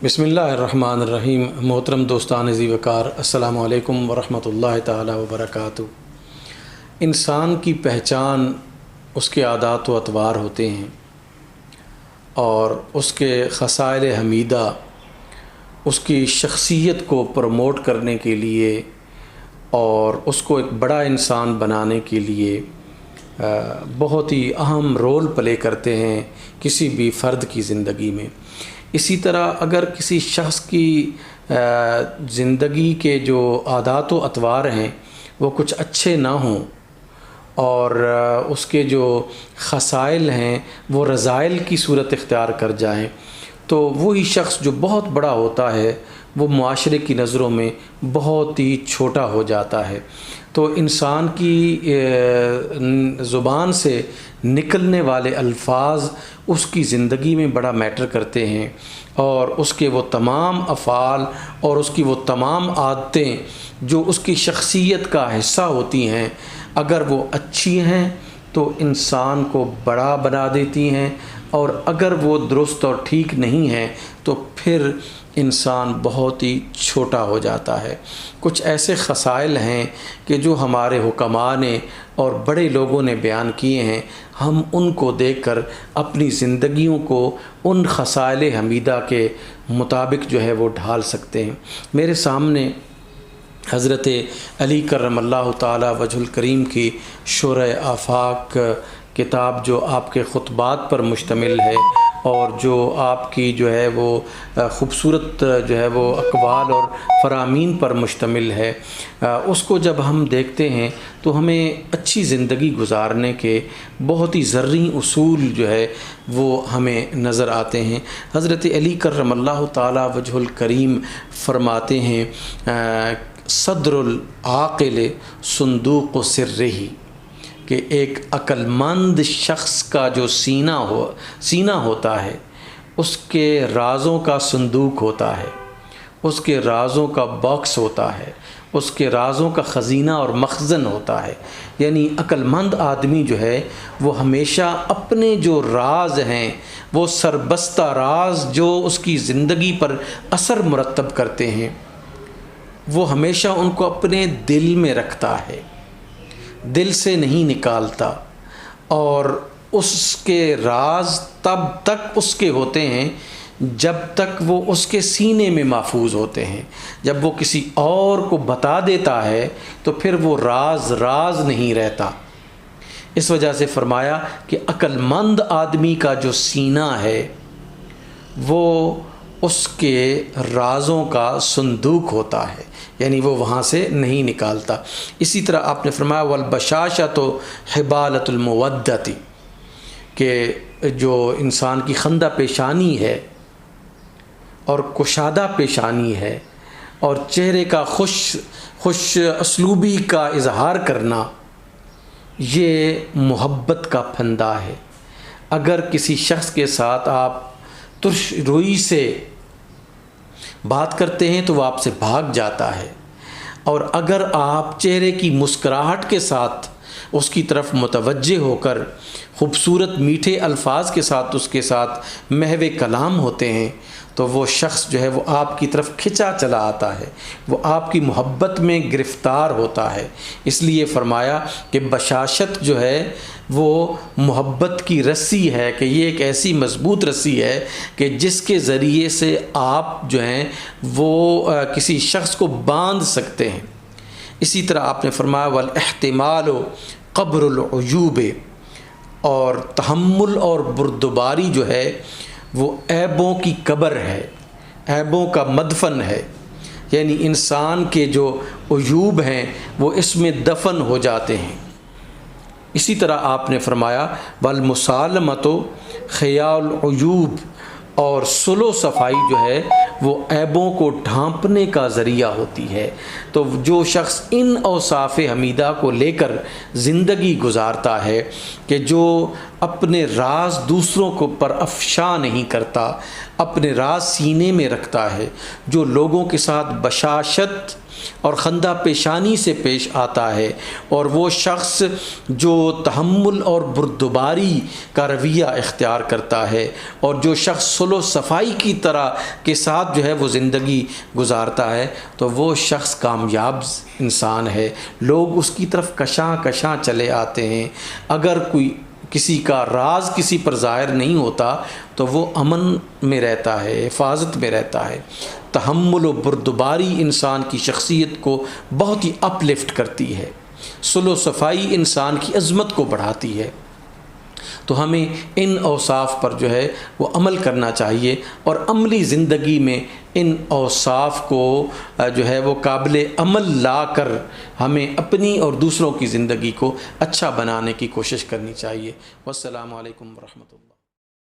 بسم اللہ الرحمن الرحیم۔ محترم دوستان عزیز وقار، السلام علیکم ورحمۃ اللہ تعالی وبرکاتہ۔ انسان کی پہچان اس کے عادات و اطوار ہوتے ہیں، اور اس کے خصائل حمیدہ اس کی شخصیت کو پروموٹ کرنے کے لیے اور اس کو ایک بڑا انسان بنانے کے لیے بہت ہی اہم رول پلے کرتے ہیں کسی بھی فرد کی زندگی میں۔ اسی طرح اگر کسی شخص کی زندگی کے جو عادات و اطوار ہیں وہ کچھ اچھے نہ ہوں اور اس کے جو خصائل ہیں وہ رذائل کی صورت اختیار کر جائیں، تو وہی شخص جو بہت بڑا ہوتا ہے وہ معاشرے کی نظروں میں بہت ہی چھوٹا ہو جاتا ہے۔ تو انسان کی زبان سے نکلنے والے الفاظ اس کی زندگی میں بڑا میٹر کرتے ہیں، اور اس کے وہ تمام افعال اور اس کی وہ تمام عادتیں جو اس کی شخصیت کا حصہ ہوتی ہیں، اگر وہ اچھی ہیں تو انسان کو بڑا بنا دیتی ہیں، اور اگر وہ درست اور ٹھیک نہیں ہیں تو پھر انسان بہت ہی چھوٹا ہو جاتا ہے۔ کچھ ایسے خصائل ہیں کہ جو ہمارے حکماء نے اور بڑے لوگوں نے بیان کیے ہیں، ہم ان کو دیکھ کر اپنی زندگیوں کو ان خصائل حمیدہ کے مطابق جو ہے وہ ڈھال سکتے ہیں۔ میرے سامنے حضرت علی کرم اللہ تعالی وجہ الکریم کی شرح آفاق کتاب جو آپ کے خطبات پر مشتمل ہے، اور جو آپ کی جو ہے وہ خوبصورت جو ہے وہ اقوال اور فرامین پر مشتمل ہے، اس کو جب ہم دیکھتے ہیں تو ہمیں اچھی زندگی گزارنے کے بہت ہی زرعی اصول جو ہے وہ ہمیں نظر آتے ہیں۔ حضرت علی کرم اللہ تعالی وجہ الکریم فرماتے ہیں صدر العاقل صندوق سرہ، کہ ایک عقل مند شخص کا جو سینہ ہوتا ہے اس کے رازوں کا صندوق ہوتا ہے، اس کے رازوں کا باکس ہوتا ہے، اس کے رازوں کا خزینہ اور مخزن ہوتا ہے۔ یعنی عقل مند آدمی جو ہے وہ ہمیشہ اپنے جو راز ہیں، وہ سربستہ راز جو اس کی زندگی پر اثر مرتب کرتے ہیں، وہ ہمیشہ ان کو اپنے دل میں رکھتا ہے، دل سے نہیں نکالتا، اور اس کے راز تب تک اس کے ہوتے ہیں جب تک وہ اس کے سینے میں محفوظ ہوتے ہیں۔ جب وہ کسی اور کو بتا دیتا ہے تو پھر وہ راز نہیں رہتا۔ اس وجہ سے فرمایا کہ عقل مند آدمی کا جو سینہ ہے وہ اس کے رازوں کا صندوق ہوتا ہے، یعنی وہ وہاں سے نہیں نکالتا۔ اسی طرح آپ نے فرمایا والبشاشۃ حبالۃ المودۃ، کہ جو انسان کی خندہ پیشانی ہے اور کشادہ پیشانی ہے اور چہرے کا خوش اسلوبی کا اظہار کرنا، یہ محبت کا پھندا ہے۔ اگر کسی شخص کے ساتھ آپ ترش روئی سے بات کرتے ہیں تو وہ آپ سے بھاگ جاتا ہے، اور اگر آپ چہرے کی مسکراہٹ کے ساتھ اس کی طرف متوجہ ہو کر خوبصورت میٹھے الفاظ کے ساتھ اس کے ساتھ محو کلام ہوتے ہیں تو وہ شخص جو ہے وہ آپ کی طرف کھنچا چلا آتا ہے، وہ آپ کی محبت میں گرفتار ہوتا ہے۔ اس لیے فرمایا کہ بشاشت جو ہے وہ محبت کی رسی ہے، کہ یہ ایک ایسی مضبوط رسی ہے کہ جس کے ذریعے سے آپ جو ہیں وہ کسی شخص کو باندھ سکتے ہیں۔ اسی طرح آپ نے فرمایا والاحتمال قبر العیوب، اور تحمل اور بردباری جو ہے وہ عیبوں کی قبر ہے، عیبوں کا مدفن ہے۔ یعنی انسان کے جو عیوب ہیں وہ اس میں دفن ہو جاتے ہیں۔ اسی طرح آپ نے فرمایا والمسالمۃ خیال العیوب، اور صلح و صفائی جو ہے وہ عیبوں کو ڈھانپنے کا ذریعہ ہوتی ہے۔ تو جو شخص ان اوصاف حمیدہ کو لے کر زندگی گزارتا ہے، کہ جو اپنے راز دوسروں کو پر افشا نہیں کرتا، اپنے راز سینے میں رکھتا ہے، جو لوگوں کے ساتھ بشاشت اور خندہ پیشانی سے پیش آتا ہے، اور وہ شخص جو تحمل اور بردباری کا رویہ اختیار کرتا ہے، اور جو شخص صلح و صفائی کی طرح کے ساتھ ساتھ جو ہے وہ زندگی گزارتا ہے تو وہ شخص کامیاب انسان ہے۔ لوگ اس کی طرف کشاں کشاں چلے آتے ہیں۔ اگر کوئی کسی کا راز کسی پر ظاہر نہیں ہوتا تو وہ امن میں رہتا ہے، حفاظت میں رہتا ہے۔ تحمل و بردباری انسان کی شخصیت کو بہت ہی اپ لفٹ کرتی ہے، صلح و صفائی انسان کی عظمت کو بڑھاتی ہے۔ تو ہمیں ان اوصاف پر جو ہے وہ عمل کرنا چاہیے، اور عملی زندگی میں ان اوصاف کو جو ہے وہ قابل عمل لا کر ہمیں اپنی اور دوسروں کی زندگی کو اچھا بنانے کی کوشش کرنی چاہیے۔ والسلام علیکم ورحمۃ اللہ۔